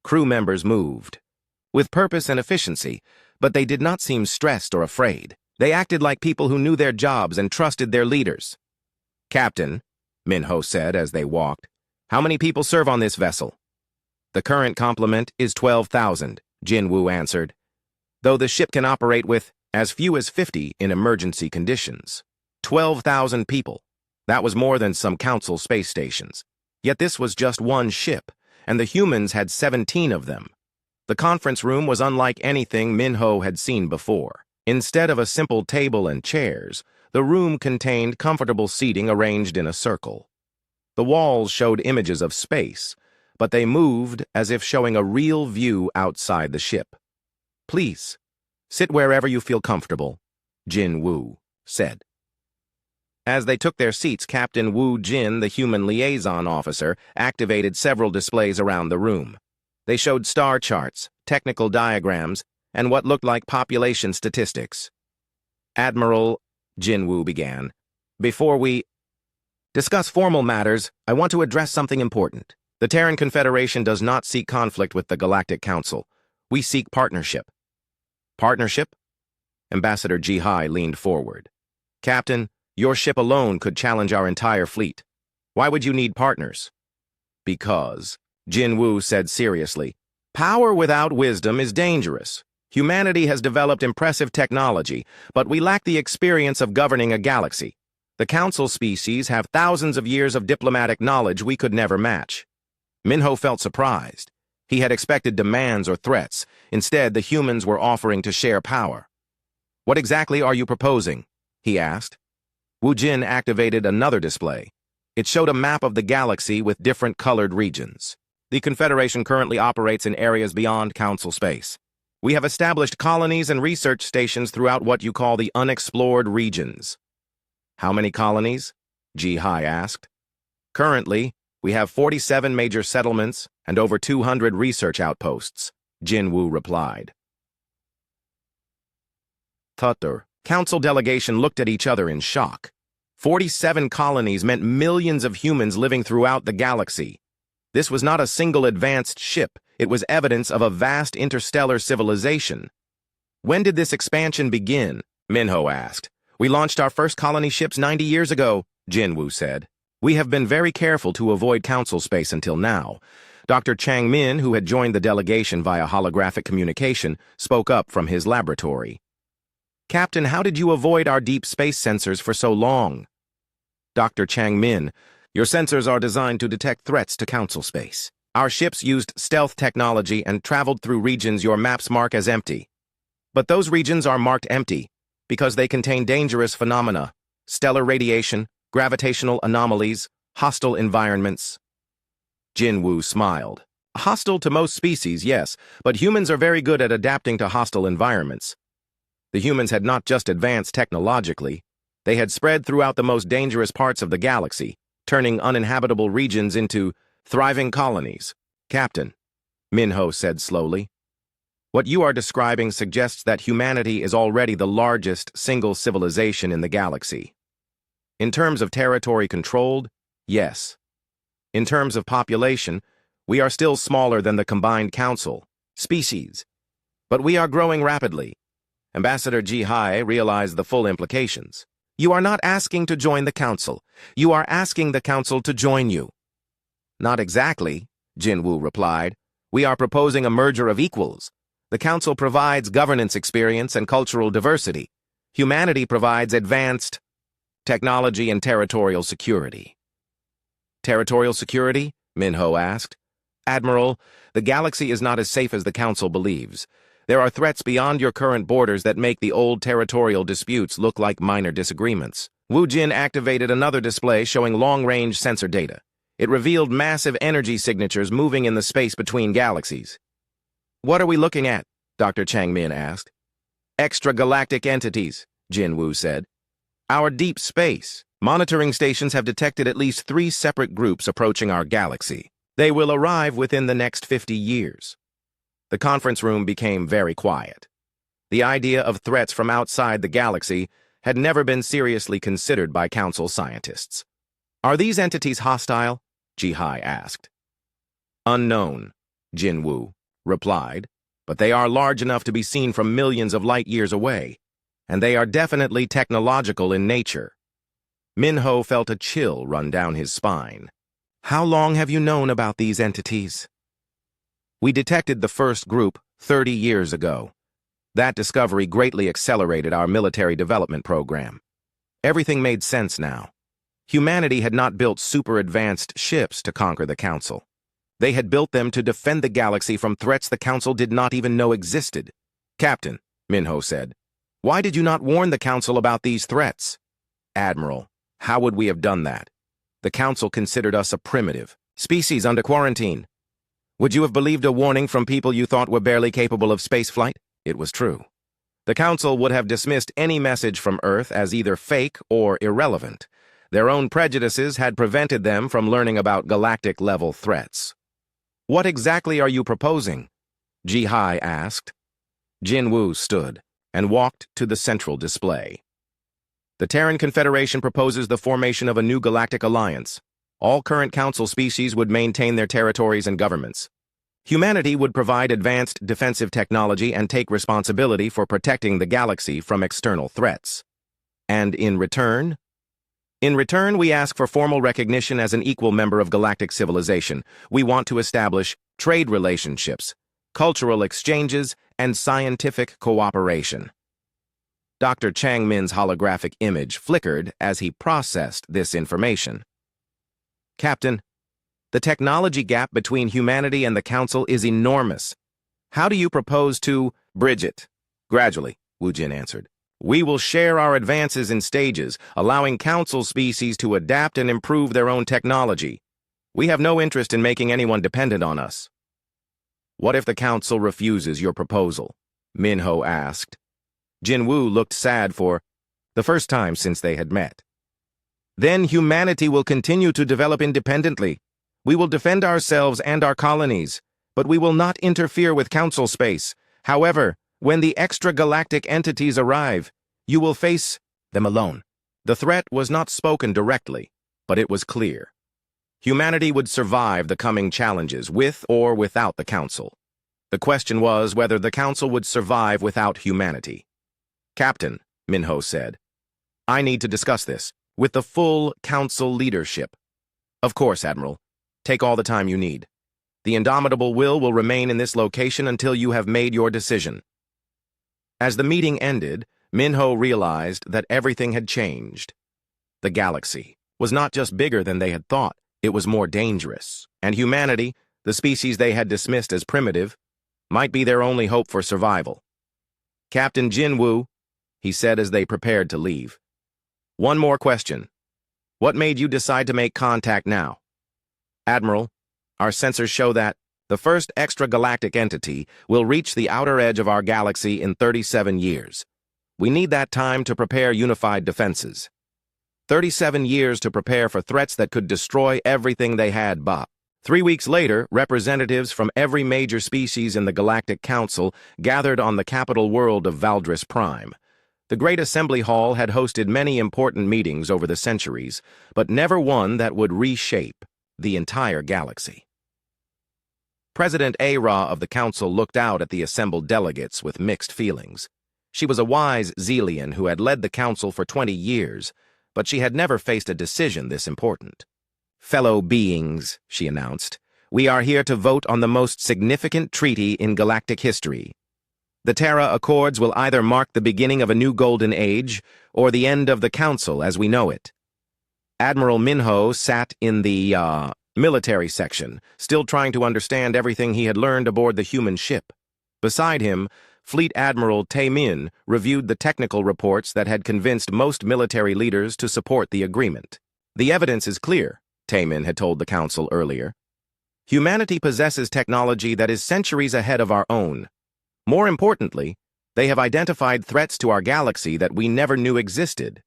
Crew members moved with purpose and efficiency, but they did not seem stressed or afraid. They acted like people who knew their jobs and trusted their leaders. Captain, Minho said as they walked, how many people serve on this vessel? The current complement is 12,000, Jinwoo answered, though the ship can operate with as few as 50 in emergency conditions. 12,000 people. That was more than some council space stations. Yet this was just one ship, and the humans had 17 of them. The conference room was unlike anything Minho had seen before. Instead of a simple table and chairs, the room contained comfortable seating arranged in a circle. The walls showed images of space, but they moved as if showing a real view outside the ship. Please, sit wherever you feel comfortable, Jinwoo said. As they took their seats, Captain Woo Jin, the human liaison officer, activated several displays around the room. They showed star charts, technical diagrams, and what looked like population statistics. Admiral, Jinwoo began, before we discuss formal matters, I want to address something important. The Terran Confederation does not seek conflict with the Galactic Council. We seek partnership. Partnership? Ambassador Ji Hai leaned forward. Captain, your ship alone could challenge our entire fleet. Why would you need partners? Because, Jinwoo said seriously, power without wisdom is dangerous. Humanity has developed impressive technology, but we lack the experience of governing a galaxy. The Council species have thousands of years of diplomatic knowledge we could never match. Minho felt surprised. He had expected demands or threats. Instead, the humans were offering to share power. What exactly are you proposing? He asked. Wu Jin activated another display. It showed a map of the galaxy with different colored regions. The Confederation currently operates in areas beyond Council space. We have established colonies and research stations throughout what you call the unexplored regions. How many colonies? Ji Hai asked. Currently, we have 47 major settlements and over 200 research outposts, Jinwoo replied. The Council delegation looked at each other in shock. 47 colonies meant millions of humans living throughout the galaxy. This was not a single advanced ship. It was evidence of a vast interstellar civilization. When did this expansion begin? Minho asked. We launched our first colony ships 90 years ago, Jinwoo said. We have been very careful to avoid Council space until now. Dr. Chang Min, who had joined the delegation via holographic communication, spoke up from his laboratory. Captain, how did you avoid our deep space sensors for so long? Dr. Chang Min, your sensors are designed to detect threats to Council space. Our ships used stealth technology and traveled through regions your maps mark as empty. But those regions are marked empty because they contain dangerous phenomena, stellar radiation, gravitational anomalies, hostile environments. Jinwoo smiled. Hostile to most species, yes, but humans are very good at adapting to hostile environments. The humans had not just advanced technologically, they had spread throughout the most dangerous parts of the galaxy, turning uninhabitable regions into thriving colonies. Captain, Minho said slowly, what you are describing suggests that humanity is already the largest single civilization in the galaxy. In terms of territory controlled, yes. In terms of population, we are still smaller than the combined council, species. But we are growing rapidly. Ambassador Ji-Hai realized the full implications. You are not asking to join the council. You are asking the council to join you. Not exactly, Jinwoo replied. We are proposing a merger of equals. The council provides governance experience and cultural diversity. Humanity provides advanced technology and territorial security. Territorial security? Minho asked. Admiral, the galaxy is not as safe as the council believes. There are threats beyond your current borders that make the old territorial disputes look like minor disagreements. Wu Jin activated another display showing long-range sensor data. It revealed massive energy signatures moving in the space between galaxies. What are we looking at? Dr. Changmin asked. Extragalactic entities, Jin Wu said. Our deep space monitoring stations have detected at least 3 separate groups approaching our galaxy. They will arrive within the next 50 years. The conference room became very quiet. The idea of threats from outside the galaxy had never been seriously considered by council scientists. Are these entities hostile? Ji-Hai asked. Unknown, Jin Wu replied, but they are large enough to be seen from millions of light years away, and they are definitely technological in nature. Minho felt a chill run down his spine. How long have you known about these entities? We detected the first group 30 years ago. That discovery greatly accelerated our military development program. Everything made sense now. Humanity had not built super-advanced ships to conquer the Council. They had built them to defend the galaxy from threats the Council did not even know existed. Captain, Minho said, why did you not warn the Council about these threats? Admiral, how would we have done that? The Council considered us a primitive species under quarantine. Would you have believed a warning from people you thought were barely capable of spaceflight? It was true. The Council would have dismissed any message from Earth as either fake or irrelevant. Their own prejudices had prevented them from learning about galactic-level threats. What exactly are you proposing? Ji-Hai asked. Jin Wu stood and walked to the central display. The Terran Confederation proposes the formation of a new galactic alliance. All current Council species would maintain their territories and governments. Humanity would provide advanced defensive technology and take responsibility for protecting the galaxy from external threats. And in return? In return, we ask for formal recognition as an equal member of galactic civilization. We want to establish trade relationships, cultural exchanges, and scientific cooperation. Dr. Changmin's holographic image flickered as he processed this information. Captain, the technology gap between humanity and the Council is enormous. How do you propose to bridge it? Gradually, Wu Jin answered. We will share our advances in stages, allowing Council species to adapt and improve their own technology. We have no interest in making anyone dependent on us. What if the Council refuses your proposal? Minho asked. Jin Wu looked sad for the first time since they had met. Then humanity will continue to develop independently. We will defend ourselves and our colonies, but we will not interfere with Council space. However, when the extragalactic entities arrive, you will face them alone. The threat was not spoken directly, but it was clear. Humanity would survive the coming challenges with or without the Council. The question was whether the Council would survive without humanity. Captain, Minho said, I need to discuss this with the full Council leadership. Of course, Admiral. Take all the time you need. The indomitable will remain in this location until you have made your decision. As the meeting ended, Minho realized that everything had changed. The galaxy was not just bigger than they had thought, it was more dangerous. And humanity, the species they had dismissed as primitive, might be their only hope for survival. Captain Jin Wu, he said as they prepared to leave. One more question. What made you decide to make contact now? Admiral, our sensors show that The first extragalactic entity will reach the outer edge of our galaxy in 37 years. We need that time to prepare unified defenses. 37 years to prepare for threats that could destroy everything they had bought. 3 weeks later, representatives from every major species in the Galactic Council gathered on the capital world of Valdris Prime. The Great Assembly Hall had hosted many important meetings over the centuries, but never one that would reshape the entire galaxy. President Ara of the Council looked out at the assembled delegates with mixed feelings. She was a wise Xelian who had led the Council for 20 years, but she had never faced a decision this important. "Fellow beings," she announced, "we are here to vote on the most significant treaty in galactic history. The Terra Accords will either mark the beginning of a new golden age or the end of the Council as we know it." Admiral Minho sat in the, military section, still trying to understand everything he had learned aboard the human ship. Beside him, Fleet Admiral Taemin reviewed the technical reports that had convinced most military leaders to support the agreement. "The evidence is clear," Taemin had told the Council earlier. "Humanity possesses technology that is centuries ahead of our own. More importantly, they have identified threats to our galaxy that we never knew existed."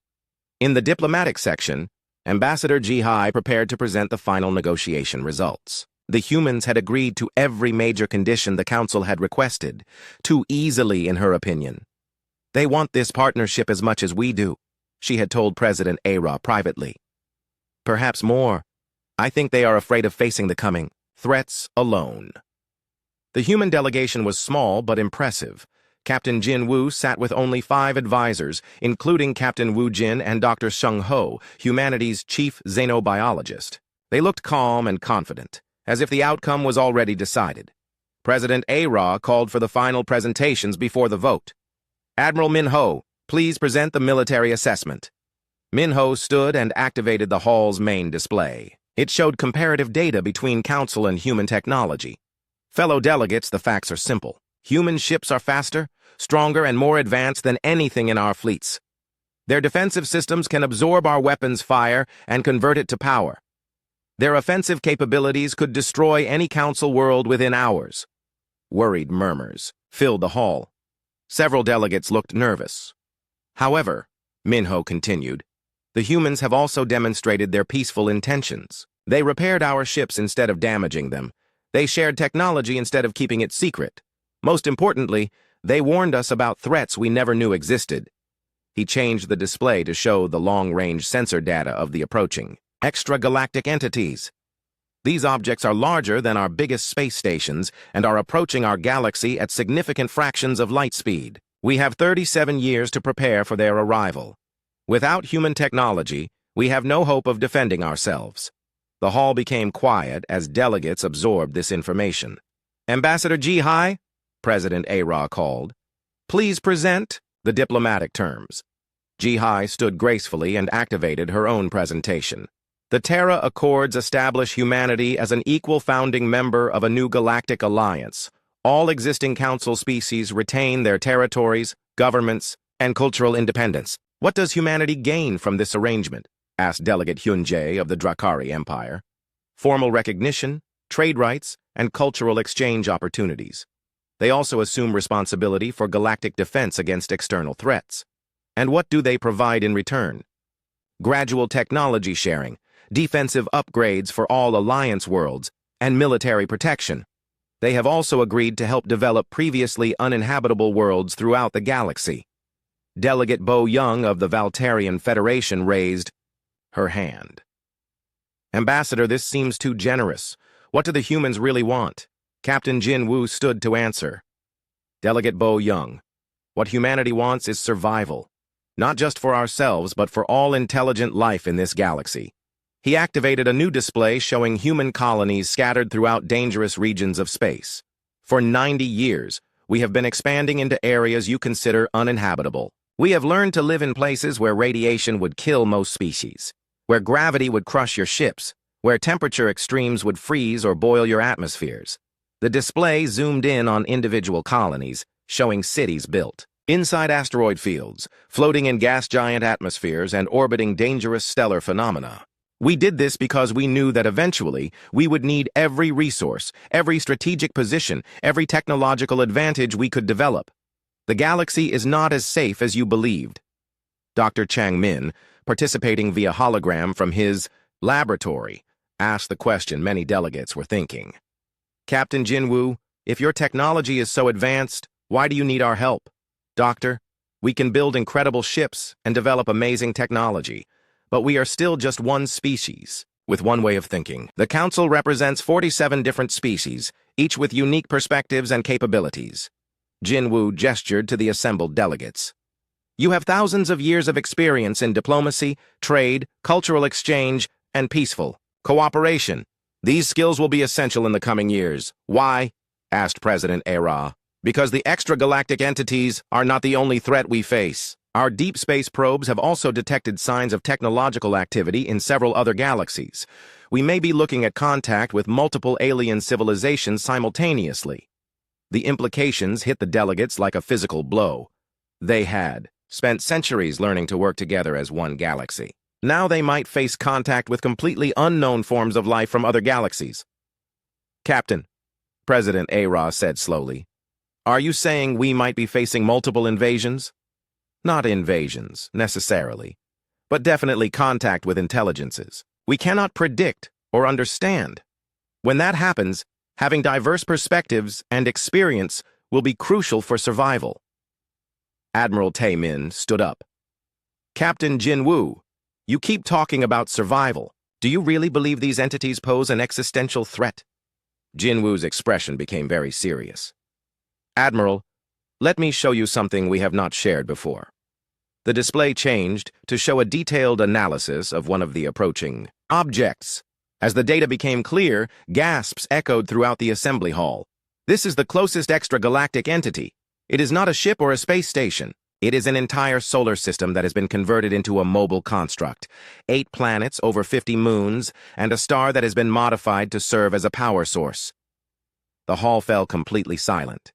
In the diplomatic section, Ambassador Jihai prepared to present the final negotiation results. The humans had agreed to every major condition the Council had requested, too easily in her opinion. "They want this partnership as much as we do," she had told President Ara privately. "Perhaps more. I think they are afraid of facing the coming threats alone." The human delegation was small but impressive. Captain Jin Wu sat with only 5 advisors, including Captain Wu Jin and Dr. Sheng Ho, humanity's chief xenobiologist. They looked calm and confident, as if the outcome was already decided. President Ara called for the final presentations before the vote. "Admiral Minho, please present the military assessment." Minho stood and activated the hall's main display. It showed comparative data between Council and human technology. "Fellow delegates, the facts are simple. Human ships are faster, stronger, and more advanced than anything in our fleets. Their defensive systems can absorb our weapons' fire and convert it to power. Their offensive capabilities could destroy any Council world within hours." Worried murmurs filled the hall. Several delegates looked nervous. "However," Minho continued, "the humans have also demonstrated their peaceful intentions. They repaired our ships instead of damaging them. They shared technology instead of keeping it secret. Most importantly, they warned us about threats we never knew existed." He changed the display to show the long-range sensor data of the approaching extragalactic entities. "These objects are larger than our biggest space stations and are approaching our galaxy at significant fractions of light speed. We have 37 years to prepare for their arrival. Without human technology, we have no hope of defending ourselves." The hall became quiet as delegates absorbed this information. "Ambassador Jihai," President Ara called, "please present the diplomatic terms." Jihai stood gracefully and activated her own presentation. "The Terra Accords establish humanity as an equal founding member of a new galactic alliance. All existing Council species retain their territories, governments, and cultural independence." "What does humanity gain from this arrangement?" asked Delegate Hyunjae of the Drakari Empire. "Formal recognition, trade rights, and cultural exchange opportunities. They also assume responsibility for galactic defense against external threats. And what do they provide in return? Gradual technology sharing, defensive upgrades for all alliance worlds, and military protection. They have also agreed to help develop previously uninhabitable worlds throughout the galaxy." Delegate Bo Young of the Valtarian Federation raised her hand. "Ambassador, this seems too generous. What do the humans really want?" Captain Jin Wu stood to answer. Delegate Bo Young, "What humanity wants is survival. Not just for ourselves, but for all intelligent life in this galaxy." He activated a new display showing human colonies scattered throughout dangerous regions of space. "For 90 years, we have been expanding into areas you consider uninhabitable. We have learned to live in places where radiation would kill most species, where gravity would crush your ships, where temperature extremes would freeze or boil your atmospheres." The display zoomed in on individual colonies, showing cities built inside asteroid fields, floating in gas giant atmospheres and orbiting dangerous stellar phenomena. We did this because we knew that eventually we would need every resource, every strategic position, every technological advantage we could develop. The galaxy is not as safe as you believed. Dr. Chang Min, participating via hologram from his laboratory, asked the question many delegates were thinking. Captain Jinwoo, if your technology is so advanced, why do you need our help? Doctor, we can build incredible ships and develop amazing technology, but we are still just one species, with one way of thinking. The Council represents 47 different species, each with unique perspectives and capabilities. Jinwoo gestured to the assembled delegates. You have thousands of years of experience in diplomacy, trade, cultural exchange, and peaceful cooperation. These skills will be essential in the coming years. Why? Asked President Era. Because the extragalactic entities are not the only threat we face. Our deep space probes have also detected signs of technological activity in several other galaxies. We may be looking at contact with multiple alien civilizations simultaneously. The implications hit the delegates like a physical blow. They had spent centuries learning to work together as one galaxy. Now they might face contact with completely unknown forms of life from other galaxies. Captain, President Era said slowly, are you saying we might be facing multiple invasions? Not invasions, necessarily, but definitely contact with intelligences. We cannot predict or understand. When that happens, having diverse perspectives and experience will be crucial for survival. Admiral Tae-min stood up. Captain Jinwoo, you keep talking about survival. Do you really believe these entities pose an existential threat? Jinwoo's expression became very serious. Admiral, let me show you something we have not shared before. The display changed to show a detailed analysis of one of the approaching objects. As the data became clear, gasps echoed throughout the assembly hall. This is the closest extragalactic entity. It is not a ship or a space station. It is an entire solar system that has been converted into a mobile construct. 8 planets, over 50 moons, and a star that has been modified to serve as a power source. The hall fell completely silent.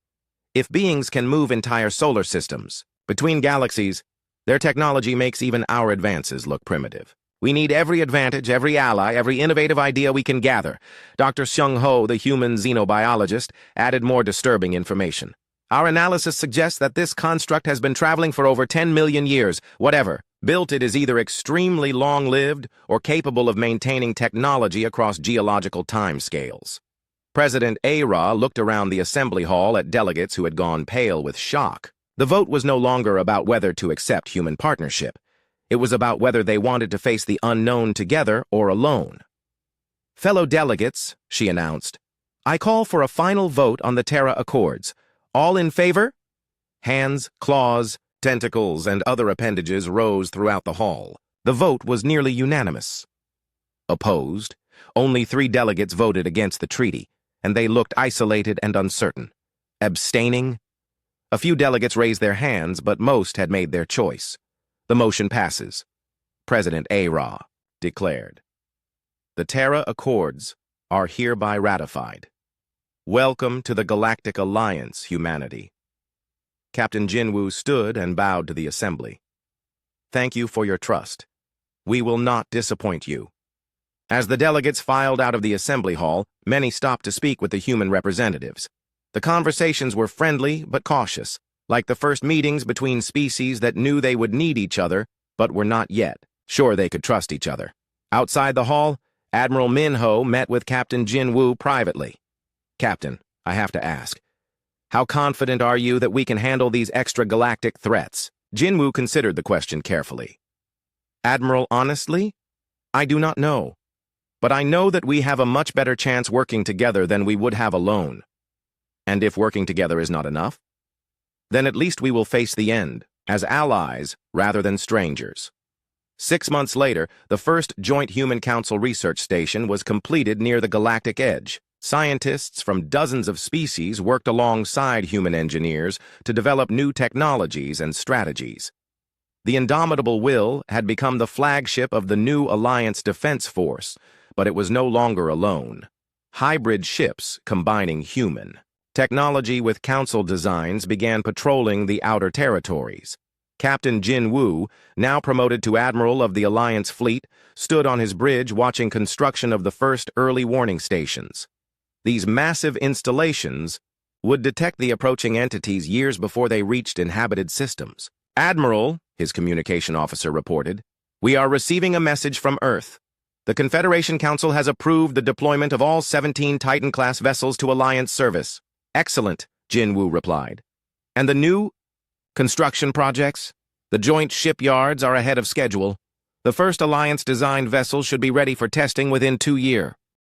If beings can move entire solar systems between galaxies, their technology makes even our advances look primitive. We need every advantage, every ally, every innovative idea we can gather. Dr. Seung Ho, the human xenobiologist, added more disturbing information. Our analysis suggests that this construct has been traveling for over 10 million years. Whatever built it is either extremely long-lived or capable of maintaining technology across geological timescales. President Era looked around the assembly hall at delegates who had gone pale with shock. The vote was no longer about whether to accept human partnership. It was about whether they wanted to face the unknown together or alone. Fellow delegates, she announced, I call for a final vote on the Terra Accords. All in favor? Hands, claws, tentacles, and other appendages rose throughout the hall. The vote was nearly unanimous. Opposed? Only 3 delegates voted against the treaty, and they looked isolated and uncertain. Abstaining? A few delegates raised their hands, but most had made their choice. The motion passes. President Era declared. The Terra Accords are hereby ratified. Welcome to the Galactic Alliance, humanity. Captain Jinwoo stood and bowed to the assembly. Thank you for your trust. We will not disappoint you. As the delegates filed out of the assembly hall, many stopped to speak with the human representatives. The conversations were friendly but cautious, like the first meetings between species that knew they would need each other, but were not yet sure they could trust each other. Outside the hall, Admiral Min-ho met with Captain Jinwoo privately. Captain, I have to ask, how confident are you that we can handle these extragalactic threats? Jinwoo considered the question carefully. Admiral, honestly, I do not know. But I know that we have a much better chance working together than we would have alone. And if working together is not enough, then at least we will face the end as allies rather than strangers. 6 months later, the first Joint Human Council research station was completed near the galactic edge. Scientists from dozens of species worked alongside human engineers to develop new technologies and strategies. The Indomitable Will had become the flagship of the new Alliance Defense Force, but it was no longer alone. Hybrid ships combining human technology with Council designs began patrolling the outer territories. Captain Jin Woo, now promoted to Admiral of the Alliance Fleet, stood on his bridge watching construction of the first early warning stations. These massive installations would detect the approaching entities years before they reached inhabited systems. "Admiral," his communication officer reported, "we are receiving a message from Earth. The Confederation Council has approved the deployment of all 17 Titan-class vessels to Alliance service." "Excellent," Jin Woo replied. "And the new construction projects? The joint shipyards are ahead of schedule. The first Alliance-designed vessel should be ready for testing within 2 years."